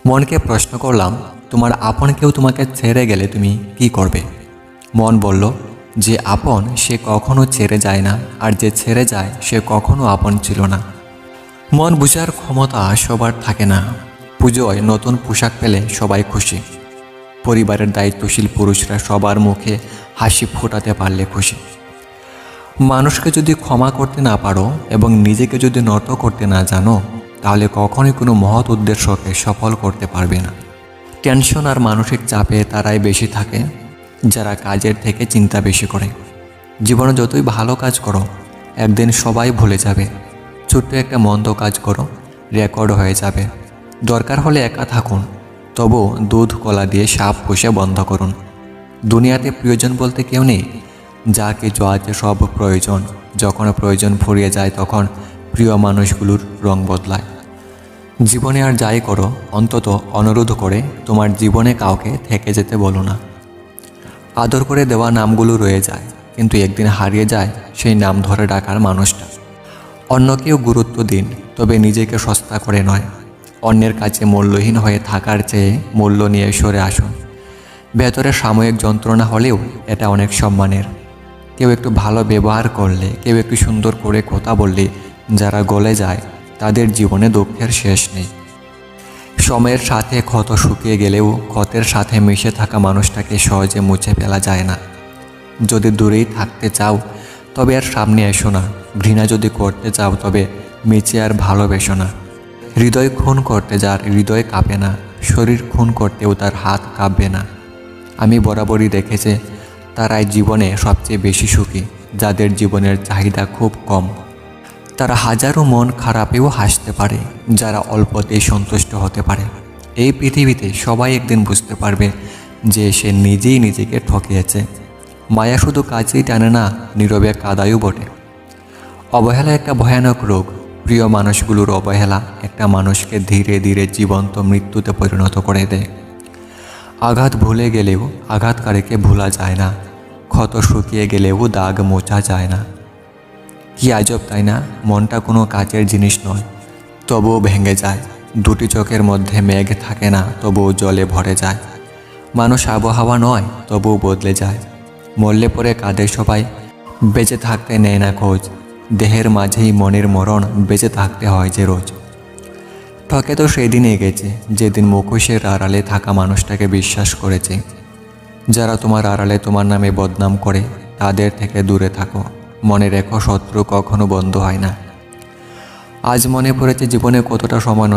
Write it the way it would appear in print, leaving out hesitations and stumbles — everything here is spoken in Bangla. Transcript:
মনকে প্রশ্ন করলাম, তোমার আপন কেউ তোমাকে ছেড়ে গেলে তুমি কি করবে? মন বলল, যে আপন সে কখনো ছেড়ে যায় না, আর যে ছেড়ে যায় সে কখনো আপন ছিল না। মন বুঝার ক্ষমতা সবার থাকে না। পুজোয় নতুন পোশাক পেলে সবাই খুশি। পরিবারের দায়িত্বশীল পুরুষরা সবার মুখে হাসি ফোটাতে পারলে খুশি। মানুষকে যদি ক্ষমা করতে না পারো এবং নিজেকে যদি নত করতে না জানো, তাহলে কখনোই কোনো মহৎ উদ্দেশ্যকে সফল করতে পারবে না। টেনশন আর মানসিক চাপে তারাই বেশি থাকে যারা কাজের থেকে চিন্তা বেশি করে। জীবনে যতই ভালো কাজ করো, একদিন সবাই ভুলে যাবে। ছোট্ট একটা মন্দ কাজ করো, রেকর্ড হয়ে যাবে। দরকার হলে একা থাকুন, তবু দুধ কলা দিয়ে সাপ পুষে বন্ধ করুন। দুনিয়াতে প্রিয়জন বলতে কেউ নেই। যা কিছু আছে সব প্রয়োজন। যখন প্রয়োজন ফুরিয়ে যায় তখন প্রিয় মানুষগুলোর রং বদলায়। জীবনে আর যাই করো, অন্তত অনুরোধ করে তোমার জীবনে কাউকে থেকে যেতে বলো না। আদর করে দেওয়া নামগুলো রয়ে যায়, কিন্তু একদিন হারিয়ে যায় সেই নাম ধরে ডাকার মানুষটা। অন্যকেও গুরুত্ব দিন, তবে নিজেকে সস্তা করে নয়। অন্যের কাছে মূল্যহীন হয়ে থাকার চেয়ে মূল্য নিয়ে সরে আসুন। ভেতরে সাময়িক যন্ত্রণা হলেও এটা অনেক সম্মানের। কেউ একটু ভালো ব্যবহার করলে, কেউ একটু সুন্দর করে কথা বললে যারা গলে যায়, তাদের জীবনে দুঃখের শেষ নেই। সময়ের সাথে ক্ষত শুকিয়ে গেলেও ক্ষতের সাথে মিশে থাকা মানুষটাকে সহজে মুছে ফেলা যায় না। যদি দূরেই থাকতে চাও তবে আর সামনে এসো না। ঘৃণা যদি করতে চাও তবে মিছে আর ভালোবেসো না। হৃদয় খুন করতে যার হৃদয় কাঁপে না, শরীর খুন করতেও তার হাত কাঁপবে না। আমি বরাবরই দেখেছি তারাই জীবনে সবচেয়ে বেশি সুখী, যাদের জীবনের চাহিদা খুব কম। তারা হাজারো মন খারাপেও হাসতে পারে, যারা অল্পতেই সন্তুষ্ট হতে পারে। এই পৃথিবীতে সবাই একদিন বুঝতে পারবে যে সে নিজেই নিজেকে ঠকিয়েছে। মায়া শুধু কাজেই টানে না, নীরবে কাদায়ও বটে। অবহেলা একটা ভয়ানক রোগ। প্রিয় মানুষগুলোর অবহেলা একটা মানুষকে ধীরে ধীরে জীবন্ত মৃত্যুতে পরিণত করে দেয়। আঘাত ভুলে গেলেও আঘাতকারীকে ভোলা যায় না। ক্ষত শুকিয়ে গেলেও দাগ মোছা যায় না। কি আজব তাই না? মনটা কোনো কাচের জিনিস নয়, তবুও ভেঙে যায়। দুটি চোখের মধ্যে মেঘ থাকে না, তবুও জলে ভরে যায়। মানুষ আবহাওয়া নয়, তবুও বদলে যায়। মরলে পরে কাঁদে সবাই, বেঁচে থাকতে নেয় না খোঁজ। দেহের মাঝেই মনের মরণ, বেঁচে থাকতে হয় যে রোজ। ঠকে তো সেই দিনে গেছে যেদিন মুখোশের আড়ালে থাকা মানুষটাকে বিশ্বাস করেছে। যারা তোমার আড়ালে তোমার নামে বদনাম করে, তাদের থেকে দূরে থাকো। মনে রেখো, শত্রু কখনো বন্ধ হয় না। আজ মনে পড়েছে জীবনে কতটা সময়